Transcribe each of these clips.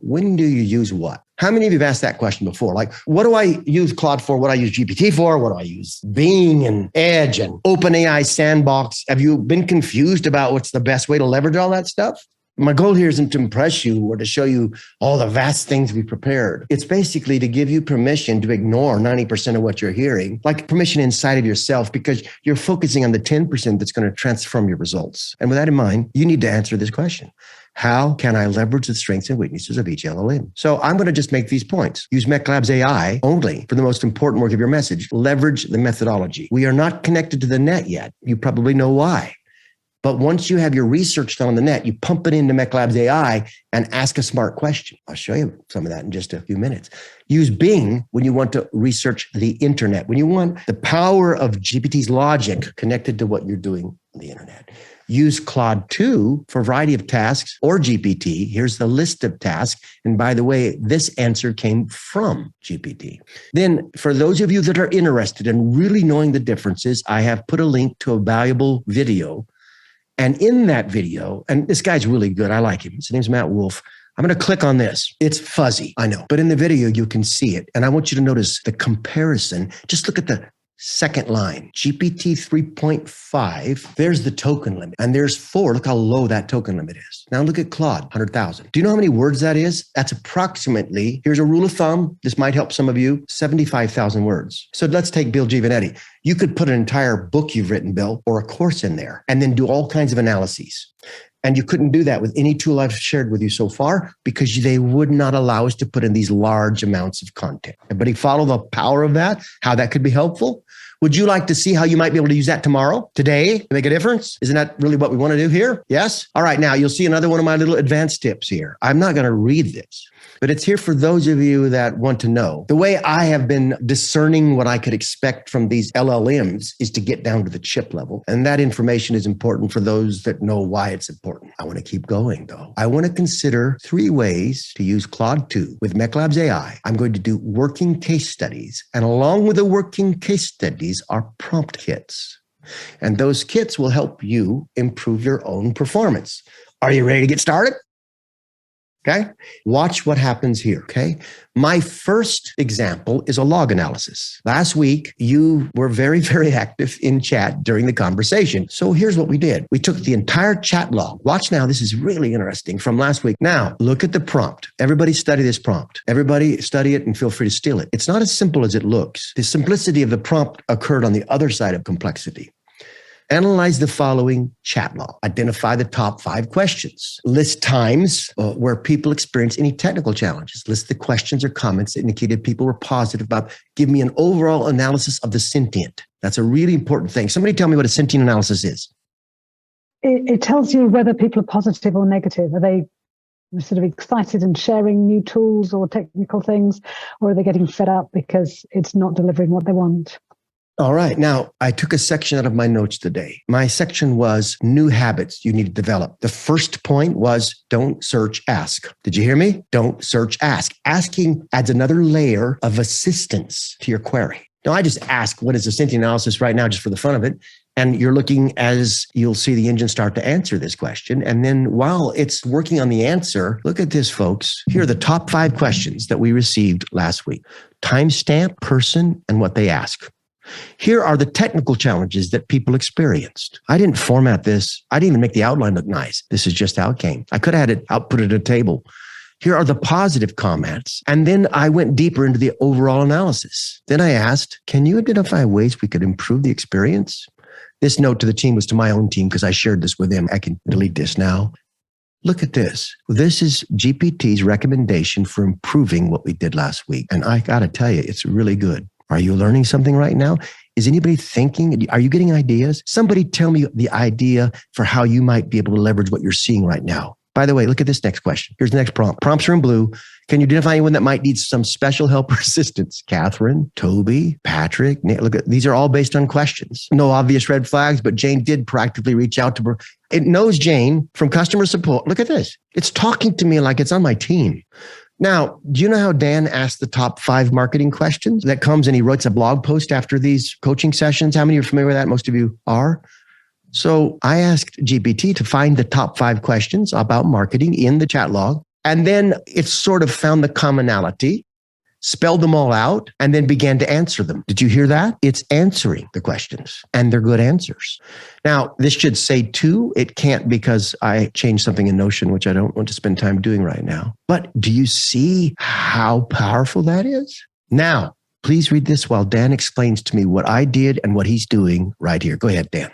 When do you use what? How many of you have asked that question before? Like, what do I use Claude for? What do I use GPT for? What do I use Bing and Edge and OpenAI Sandbox? Have you been confused about what's the best way to leverage all that stuff? My goal here isn't to impress you or to show you all the vast things we prepared. It's basically to give you permission to ignore 90% of what you're hearing, like permission inside of yourself, because you're focusing on the 10% that's going to transform your results. And with that in mind, you need to answer this question. How can I leverage the strengths and weaknesses of each LLM? So I'm going to just make these points. Use MECLABS AI only for the most important work of your message. Leverage the methodology. We are not connected to the net yet. You probably know why. But once you have your research done on the net, you pump it into MECLABS AI and ask a smart question. I'll show you some of that in just a few minutes. Use Bing when you want to research the internet, when you want the power of GPT's logic connected to what you're doing on the internet. Use Claude 2 for a variety of tasks or GPT. Here's the list of tasks. And by the way, this answer came from GPT. Then for those of you that are interested in really knowing the differences, I have put a link to a valuable video. And in that video, and this guy's really good. I like him. His name's Matt Wolf. I'm going to click on this. It's fuzzy, I know. But in the video, you can see it. And I want you to notice the comparison. Just look at the second line, GPT 3.5, there's the token limit. And there's 4. Look how low that token limit is. Now look at Claude, 100,000. Do you know how many words that is? That's approximately, here's a rule of thumb. This might help some of you, 75,000 words. So let's take Bill Giovanetti. You could put an entire book you've written, Bill, or a course in there, and then do all kinds of analyses. And you couldn't do that with any tool I've shared with you so far because they would not allow us to put in these large amounts of content. Everybody follow the power of that, how that could be helpful? Would you like to see how you might be able to use that tomorrow, today, to make a difference? Isn't that really what we want to do here? Yes? All right, now you'll see another one of my little advanced tips here. I'm not going to read this, but it's here for those of you that want to know. The way I have been discerning what I could expect from these LLMs is to get down to the chip level. And that information is important for those that know why it's important. I want to keep going though. I want to consider 3 ways to use Claude 2 with MECLABS AI. I'm going to do working case studies. And along with the working case studies are prompt kits. And those kits will help you improve your own performance. Are you ready to get started? Okay. Watch what happens here. Okay. My first example is a log analysis. Last week, you were very, very active in chat during the conversation. So here's what we did. We took the entire chat log. Watch now. This is really interesting from last week. Now look at the prompt. Everybody study this prompt. Everybody study it and feel free to steal it. It's not as simple as it looks. The simplicity of the prompt occurred on the other side of complexity. Analyze the following chat log. Identify the top 5 questions. List times where people experience any technical challenges. List the questions or comments that indicated people were positive about. Give me an overall analysis of the sentient. That's a really important thing. Somebody tell me what a sentient analysis is. It tells you whether people are positive or negative. Are they sort of excited and sharing new tools or technical things, or are they getting fed up because it's not delivering what they want? All right. Now, I took a section out of my notes today. My section was new habits you need to develop. The first point was don't search, ask. Did you hear me? Don't search, ask. Asking adds another layer of assistance to your query. Now, I just ask, what is a sentient analysis right now, just for the fun of it? And you're looking as you'll see the engine start to answer this question. And then while it's working on the answer, look at this, folks. Here are the top 5 questions that we received last week. Timestamp, person, and what they ask. Here are the technical challenges that people experienced. I didn't format this. I didn't even make the outline look nice. This is just how it came. I could have had it output at a table. Here are the positive comments. And then I went deeper into the overall analysis. Then I asked, can you identify ways we could improve the experience? This note to the team was to my own team because I shared this with them. I can delete this now. Look at this. This is GPT's recommendation for improving what we did last week. And I got to tell you, it's really good. Are you learning something right now? Is anybody thinking? Are you getting ideas? Somebody tell me the idea for how you might be able to leverage what you're seeing right now. By the way, look at this next question. Here's the next prompt. Prompts are in blue. Can you identify anyone that might need some special help or assistance? Catherine, Toby, Patrick, Nick. Look, these are all based on questions. No obvious red flags, but Jane did proactively reach out to her. It knows Jane from customer support. Look at this. It's talking to me like it's on my team. Now, do you know how Dan asked the top 5 marketing questions? That comes and he writes a blog post after these coaching sessions. How many are familiar with that? Most of you are. So I asked GPT to find the top 5 questions about marketing in the chat log. And then it sort of found the commonality, spelled them all out, and then began to answer them. Did you hear that? It's answering the questions, and they're good answers. Now, this should say two. It can't because I changed something in Notion, which I don't want to spend time doing right now. But do you see how powerful that is? Now, please read this while Dan explains to me what I did and what he's doing right here. Go ahead, Dan.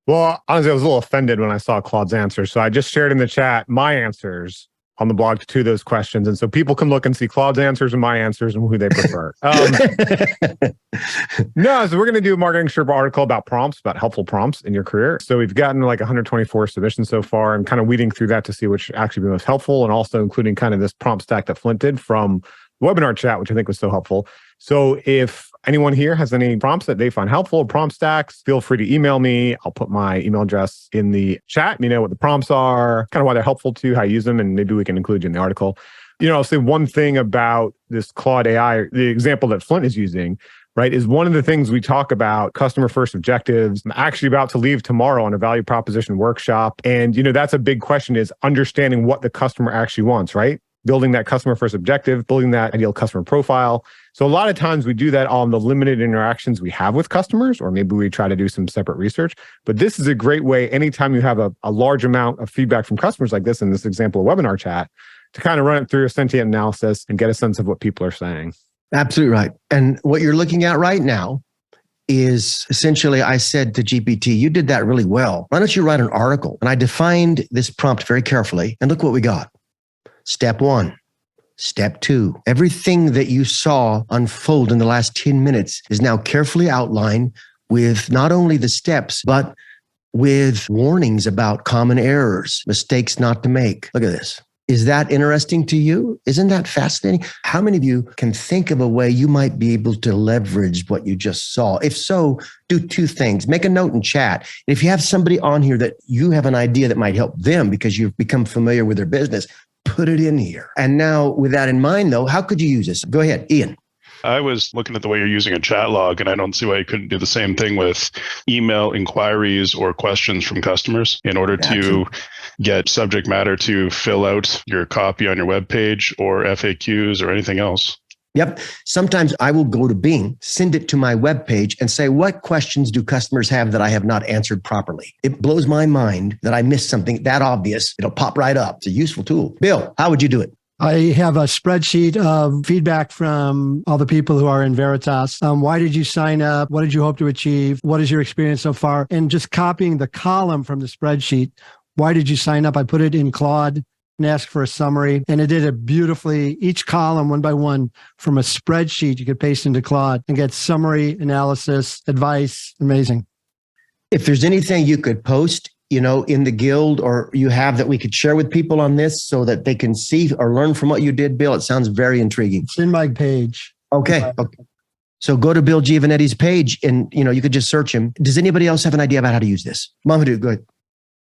Well, honestly, I was a little offended when I saw Claude's answers. So I just shared in the chat my answers on the blog to those questions. And so people can look and see Claude's answers and my answers and who they prefer. No, so we're going to do a Marketing Sherpa article about prompts, about helpful prompts in your career. So we've gotten like 124 submissions so far and kind of weeding through that to see which actually be most helpful, and also including kind of this prompt stack that Flint did from the webinar chat, which I think was so helpful. So if anyone here has any prompts that they find helpful, or prompt stacks, feel free to email me. I'll put my email address in the chat. You know what the prompts are, kind of why they're helpful to you, how you use them, and maybe we can include you in the article. You know, I'll say one thing about this Claude AI, the example that Flint is using, right, is one of the things we talk about customer first objectives. I'm actually about to leave tomorrow on a value proposition workshop. And, you know, that's a big question, is understanding what the customer actually wants, right? Building that customer first objective, building that ideal customer profile. So a lot of times we do that on the limited interactions we have with customers, or maybe we try to do some separate research. But this is a great way, anytime you have a large amount of feedback from customers like this, in this example of webinar chat, to kind of run it through a sentient analysis and get a sense of what people are saying. Absolutely right. And what you're looking at right now is essentially, I said to GPT, you did that really well. Why don't you write an article? And I defined this prompt very carefully, and look what we got. Step 1, step 2, everything that you saw unfold in the last 10 minutes is now carefully outlined with not only the steps, but with warnings about common errors, mistakes not to make. Look at this. Is that interesting to you? Isn't that fascinating? How many of you can think of a way you might be able to leverage what you just saw? If so, do two things. Make a note in chat. And if you have somebody on here that you have an idea that might help them because you've become familiar with their business, put it in here. And now, with that in mind, though, how could you use this? Go ahead, Ian. I was looking at the way you're using a chat log, and I don't see why you couldn't do the same thing with email inquiries or questions from customers in order to get subject matter to fill out your copy on your webpage or FAQs or anything else. Yep. Sometimes I will go to Bing, send it to my webpage, and say, what questions do customers have that I have not answered properly? It blows my mind that I missed something that obvious. It'll pop right up. It's a useful tool. Bill, how would you do it? I have a spreadsheet of feedback from all the people who are in Veritas. Why did you sign up? What did you hope to achieve? What is your experience so far? And just copying the column from the spreadsheet. Why did you sign up? I put it in Claude and asked for a summary, and it did it beautifully. Each column, one by one, from a spreadsheet, you could paste into Claude and get summary, analysis, advice. Amazing. If there's anything you could post, you know, in the guild, or you have that we could share with people on this so that they can see or learn from what you did, Bill, it sounds very intriguing. It's in my page. Okay. So go to Bill Giovanetti's page and, you know, you could just search him. Does anybody else have an idea about how to use this? Mamadou, go ahead.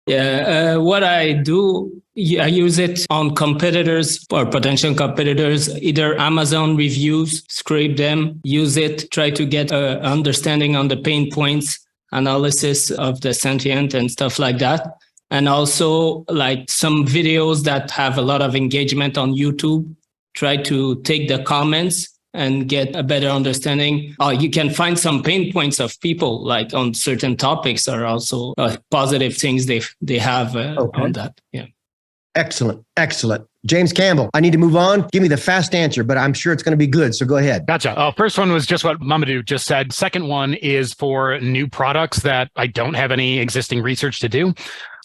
Yeah, what I do, I use it on competitors or potential competitors, either Amazon reviews, scrape them, use it, try to get an understanding on the pain points, analysis of the sentient and stuff like that. And also like some videos that have a lot of engagement on YouTube, try to take the comments and get a better understanding. You can find some pain points of people like on certain topics are also positive things they have on that. Yeah. Excellent. Excellent. James Campbell, I need to move on. Give me the fast answer, but I'm sure it's going to be good. So go ahead. Gotcha. First one was just what Mamadou just said. Second one is for new products that I don't have any existing research to do.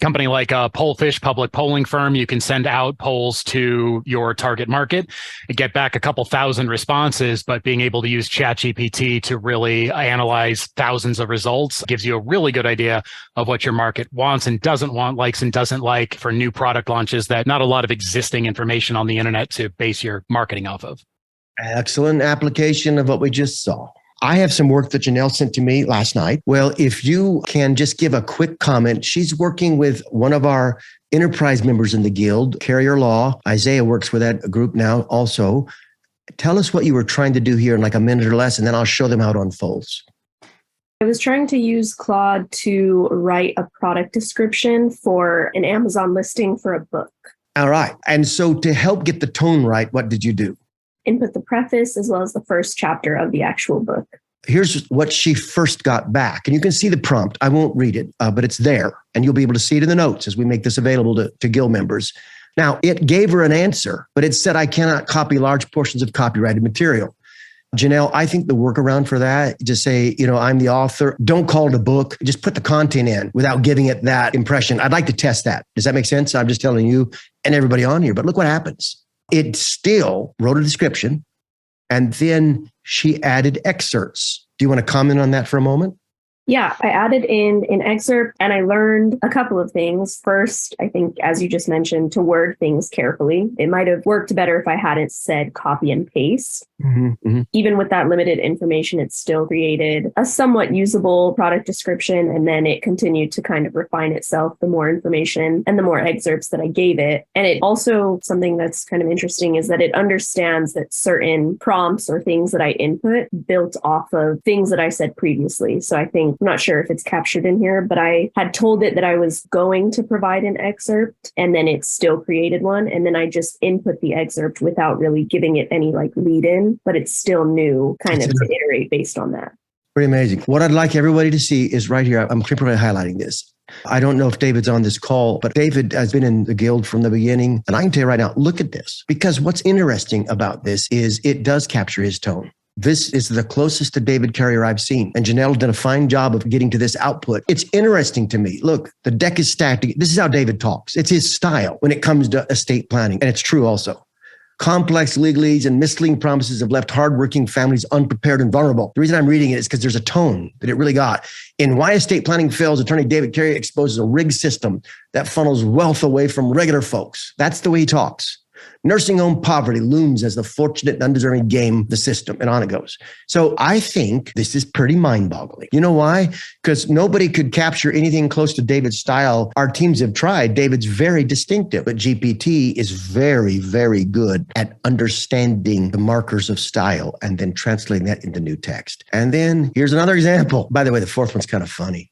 Company like a Pollfish public polling firm, you can send out polls to your target market and get back a couple thousand responses, but being able to use ChatGPT to really analyze thousands of results gives you a really good idea of what your market wants and doesn't want, likes and doesn't like for new product launches that not a lot of existing information on the internet to base your marketing off of. Excellent application of what we just saw. I have some work that Janelle sent to me last night. Well, if you can just give a quick comment, she's working with one of our enterprise members in the guild, Carrier Law. Isaiah works with that group now also. Tell us what you were trying to do here in like a minute or less, and then I'll show them how it unfolds. I was trying to use Claude to write a product description for an Amazon listing for a book. All right. And so to help get the tone right, what did you do? Input the preface as well as the first chapter of the actual book. Here's what she first got back. And you can see the prompt. I won't read it, but it's there. And you'll be able to see it in the notes as we make this available to Guild members. Now, it gave her an answer, but it said, I cannot copy large portions of copyrighted material. Janelle, I think the workaround for that, just say, I'm the author. Don't call it a book. Just put the content in without giving it that impression. I'd like to test that. Does that make sense? I'm just telling you and everybody on here. But look what happens. It still wrote a description, and then she added excerpts. Do you want to comment on that for a moment? Yeah, I added in an excerpt and I learned a couple of things. First, I think, as you just mentioned, to word things carefully. It might have worked better if I hadn't said copy and paste. Even with that limited information, it still created a somewhat usable product description. And then it continued to kind of refine itself the more information and the more excerpts that I gave it. And it also, something that's kind of interesting is that it understands that certain prompts or things that I input built off of things that I said previously. So I think, I'm not sure if it's captured in here, but I had told it that I was going to provide an excerpt, and then it still created one. And then I just input the excerpt without really giving it any lead in, but it still knew kind of to iterate based on that. Pretty amazing. What I'd like everybody to see is right here. I'm temporarily highlighting this. I don't know if David's on this call, but David has been in the Guild from the beginning. And I can tell you right now, look at this, because what's interesting about this is it does capture his tone. This is the closest to David Carrier I've seen. And Janelle did a fine job of getting to this output. It's interesting to me. Look, the deck is stacked. This is how David talks. It's his style when it comes to estate planning. And it's true also. Complex legalese and misleading promises have left hardworking families unprepared and vulnerable. The reason I'm reading it is because there's a tone that it really got. In Why Estate Planning Fails, attorney David Carrier exposes a rigged system that funnels wealth away from regular folks. That's the way he talks. Nursing home poverty looms as the fortunate and undeserving game the system, and on it goes. So I think this is pretty mind-boggling. You know why? Because nobody could capture anything close to David's style. Our teams have tried. David's very distinctive, but GPT is very, very good at understanding the markers of style and then translating that into new text. And then here's another example. By the way, the fourth one's kind of funny,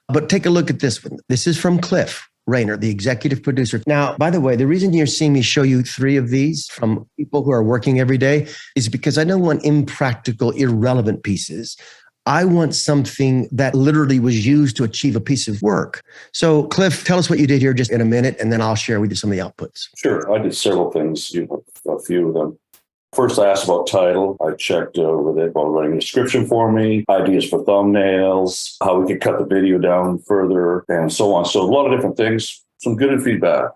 but take a look at this one. This is from Cliff Rayner, the executive producer. Now, by the way, the reason you're seeing me show you 3 of these from people who are working every day is because I don't want impractical, irrelevant pieces. I want something that literally was used to achieve a piece of work. So Cliff, tell us what you did here just in a minute, and then I'll share with you some of the outputs. Sure. I did several things, a few of them. First, I asked about title. I checked with it about writing a description for me, ideas for thumbnails, how we could cut the video down further, and so on. So a lot of different things, some good feedback.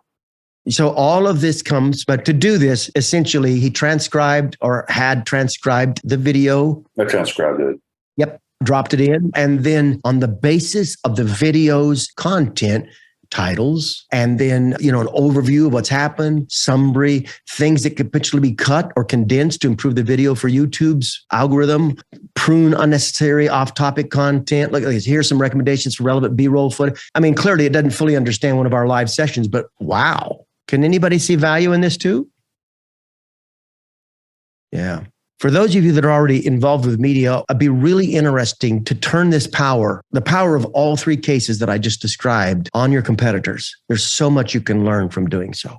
So all of this comes, but to do this, essentially, he transcribed or had transcribed the video. I transcribed it. Yep. Dropped it in. And then on the basis of the video's content, titles, and then, an overview of what's happened, summary, things that could potentially be cut or condensed to improve the video for YouTube's algorithm, prune unnecessary off-topic content. Look, here's some recommendations for relevant B-roll footage. I mean, clearly it doesn't fully understand one of our live sessions, but wow. Can anybody see value in this too? Yeah. For those of you that are already involved with media, it'd be really interesting to turn this power, the power of all 3 cases that I just described, on your competitors. There's so much you can learn from doing so.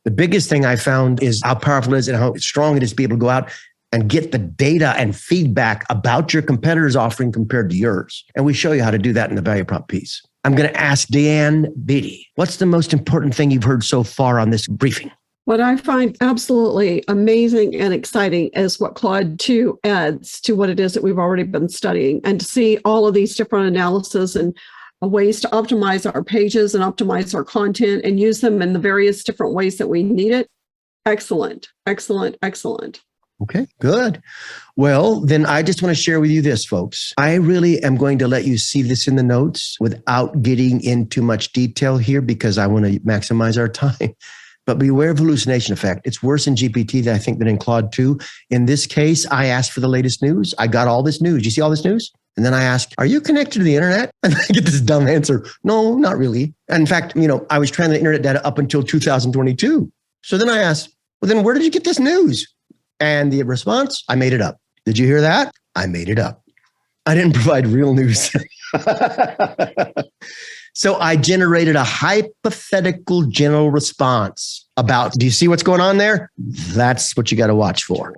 The biggest thing I found is how powerful it is and how strong it is to be able to go out and get the data and feedback about your competitor's offering compared to yours. And we show you how to do that in the value prop piece. I'm going to ask Deanne Beatty, what's the most important thing you've heard so far on this briefing? What I find absolutely amazing and exciting is what Claude 2 adds to what it is that we've already been studying, and to see all of these different analysis and ways to optimize our pages and optimize our content and use them in the various different ways that we need it. Excellent, excellent, excellent. Okay, good. Well, then I just want to share with you this, folks. I really am going to let you see this in the notes without getting into much detail here because I want to maximize our time. But beware of hallucination effect. It's worse in GPT, I think, than in Claude 2. In this case, I asked for the latest news. I got all this news. You see all this news? And then I asked, are you connected to the internet? And I get this dumb answer. No, not really. And in fact, I was trying the internet data up until 2022. So then I asked, well, then where did you get this news? And the response, I made it up. Did you hear that? I made it up. I didn't provide real news. So I generated a hypothetical general response about, do you see what's going on there? That's what you got to watch for.